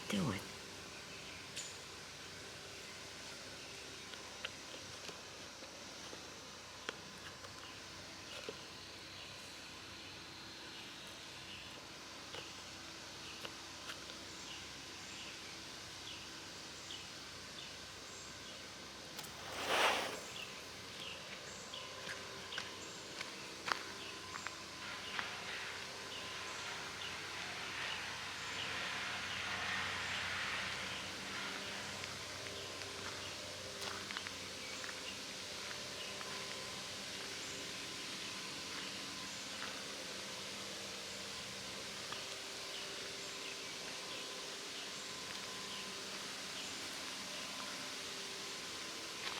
doing?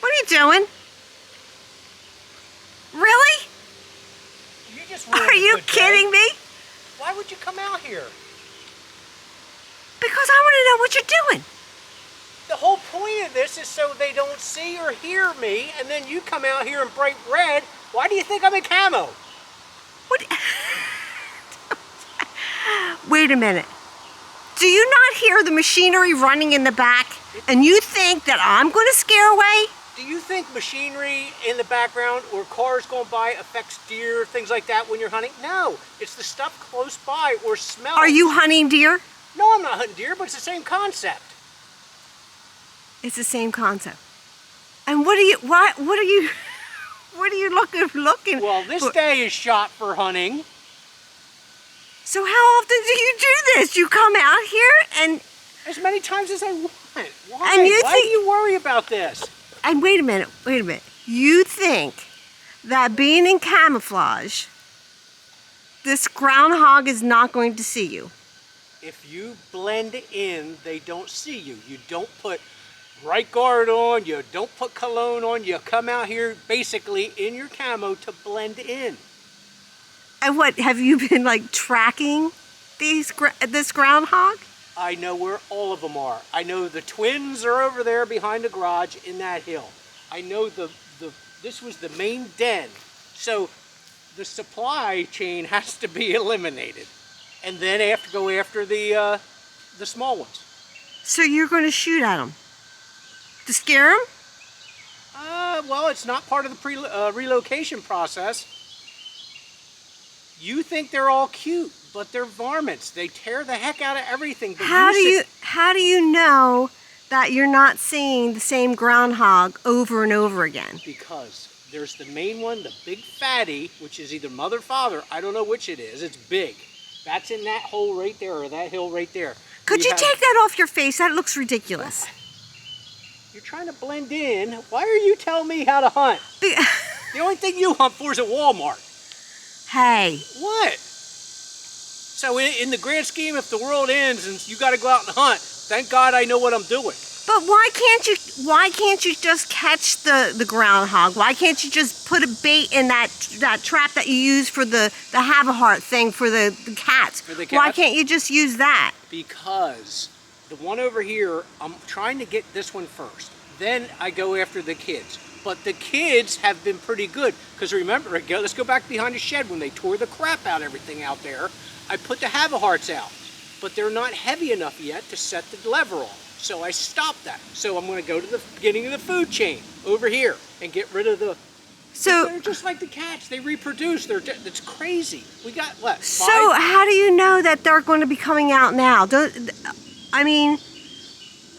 What are you doing? Really? You just Are you kidding me? Why would you come out here? Because I want to know what you're doing. The whole point of this is so they don't see or hear me, and then you come out here in bright red. Why do you think I'm in camo? What? Wait a minute. Do you not hear the machinery running in the back? And you think that I'm going to scare away? Do you think machinery in the background or cars going by affects deer, things like that when you're hunting? No, it's the stuff close by or smells. Are you hunting deer? No, I'm not hunting deer, but it's the same concept. It's the same concept. And what are you looking? Well, this day is shot for hunting. So how often do you do this? You come out here and As many times as I want. Why? And you Why think- do you worry about this? and wait a minute. You think that being in camouflage, this groundhog is not going to see you? If you blend in, they don't see you. You don't put right guard on, you don't put cologne on, you come out here basically in your camo to blend in. And what, have you been like tracking this groundhog? I know where all of them are. I know the twins are over there behind the garage in that hill. I know this was the main den. So the supply chain has to be eliminated. And then I have to go after the small ones. So you're going to shoot at them to scare them? Well, it's not part of the relocation process. You think they're all cute, but they're varmints. They tear the heck out of everything. But How do you know that you're not seeing the same groundhog over and over again? Because there's the main one, the big fatty, which is either mother or father. I don't know which it is. It's big. That's in that hole right there, or that hill right there. Could you take that off your face? That looks ridiculous. You're trying to blend in. Why are you telling me how to hunt? The only thing you hunt for is at Walmart. Hey. What? So in the grand scheme, if the world ends and you got to go out and hunt, thank God I know what I'm doing. But why can't you just catch the groundhog? Why can't you just put a bait in that trap that you use for the have a heart thing for the cats? For the cats? Why can't you just use that? Because the one over here, I'm trying to get this one first. Then I go after the kids. But the kids have been pretty good. Because remember, let's go back behind the shed when they tore the crap out everything out there. I put the have-a-hearts out. But they're not heavy enough yet to set the lever on. So I stopped that. So I'm going to go to the beginning of the food chain over here and get rid of the... So they're just like the cats. They reproduce. It's crazy. We got, what, 5? So how do you know that they're going to be coming out now? I mean,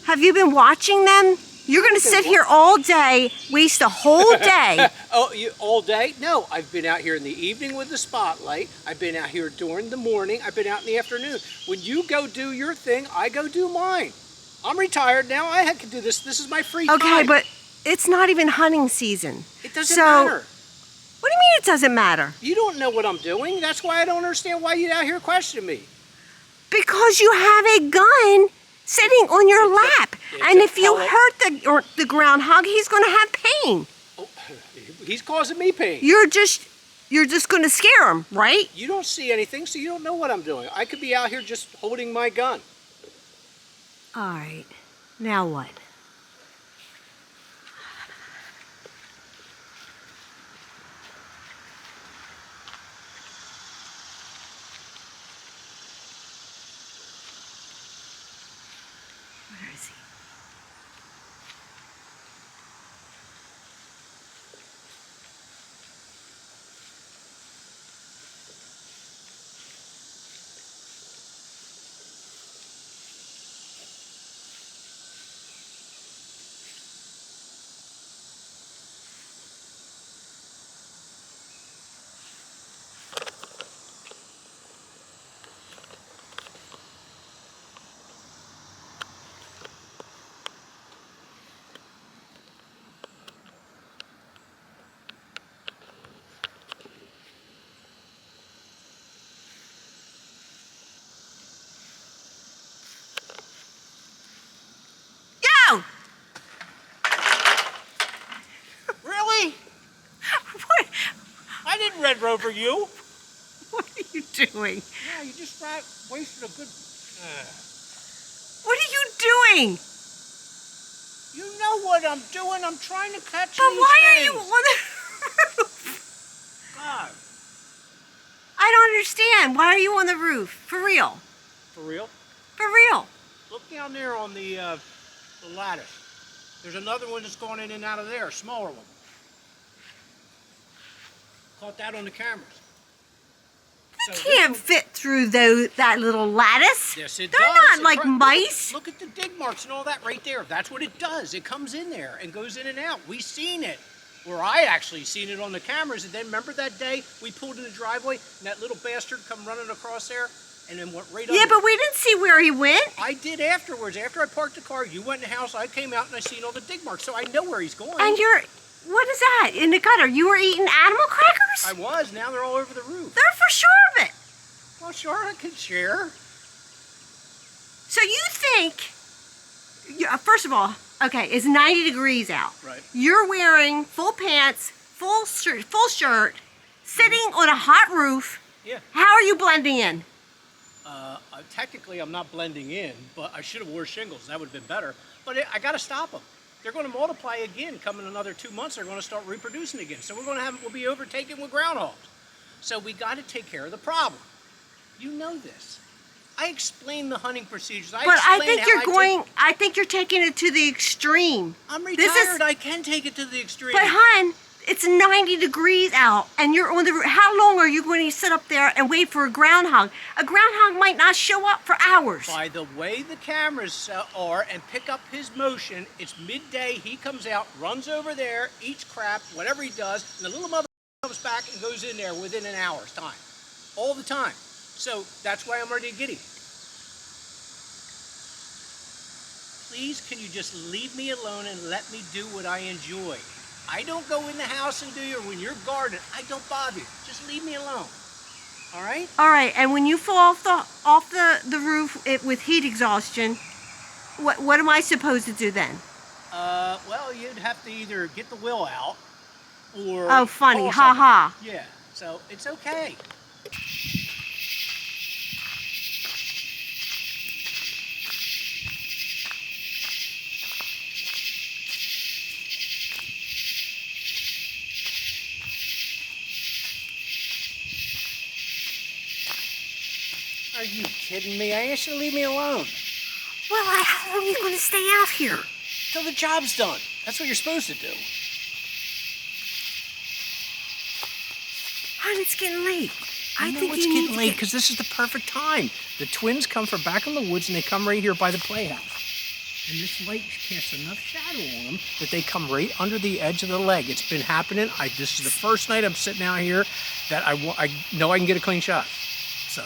have you been watching them? You're going to sit here all day, waste a whole day. Oh, all day? No, I've been out here in the evening with the spotlight. I've been out here during the morning. I've been out in the afternoon. When you go do your thing, I go do mine. I'm retired now. I can do this. This is my free time. Okay, but it's not even hunting season. It doesn't matter. What do you mean it doesn't matter? You don't know what I'm doing. That's why I don't understand why you're out here questioning me. Because you have a gun sitting on your lap. And if you hurt the groundhog, he's going to have pain. Oh, he's causing me pain. You're just going to scare him, right? You don't see anything, so you don't know what I'm doing. I could be out here just holding my gun. All right. Now what? bend over you. What are you doing? Yeah, you just wasted a good... What are you doing? You know what I'm doing. I'm trying to catch But these why are things. you on the roof? God. I don't understand. Why are you on the roof? For real? For real? For real? Look down there on the lattice. There's another one that's going in and out of there, a smaller one. Caught that on the cameras. They can't fit through that little lattice. Yes, it They're does. not like mice. Look at the dig marks and all that right there. That's what it does. It comes in there and goes in and out. We seen it. Or I actually seen it on the cameras. And then remember that day we pulled in the driveway and that little bastard come running across there and then went right Yeah, under. but we didn't see where he went. I did afterwards. After I parked the car, you went in the house, I came out and I seen all the dig marks. So I know where he's going. And what is that in the gutter? You were eating animal crackers? I was. Now they're all over the roof. They're for sure of it. Well, sure, I can share. So you think, first of all, okay, it's 90 degrees out. Right. You're wearing full pants, full shirt, sitting on a hot roof. Yeah. How are you blending in? Technically, I'm not blending in, but I should have wore shingles. That would have been better. But I got to stop them. They're going to multiply again. Come in another 2 months, they're going to start reproducing again. So we'll be overtaken with groundhogs. So we got to take care of the problem. You know this. I explained the hunting procedures. I think you're taking it to the extreme. I'm retired. I can take it to the extreme. But hon, it's 90 degrees out and you're on the roof. How long are you going to sit up there and wait for a groundhog? A groundhog might not show up for hours. By the way the cameras are and pick up his motion, it's midday, he comes out, runs over there, eats crap, whatever he does, and the little mother comes back and goes in there within an hour's time. All the time. So that's why I'm ready to get him. Please, can you just leave me alone and let me do what I enjoy? I don't go in the house and do your, when you're gardening, I don't bother you. Just leave me alone. All right? All right, and when you fall off the roof with heat exhaustion, what am I supposed to do then? Well, you'd have to either get the will out or... Oh, funny, call ha ha. Yeah, so it's okay. Are you kidding me? I asked you to leave me alone. Well, how long are you going to stay out here? Till the job's done. That's what you're supposed to do. Hon, it's getting late. I know it's getting late because this is the perfect time. The twins come from back in the woods and they come right here by the playhouse. And this light casts enough shadow on them that they come right under the edge of the leg. It's been happening. This is the first night I'm sitting out here that I know I can get a clean shot. So.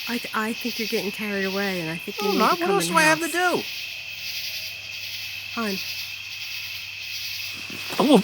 I think you're getting carried away, and I think you need not. to come What else in do I the have to do? Hon. Oh,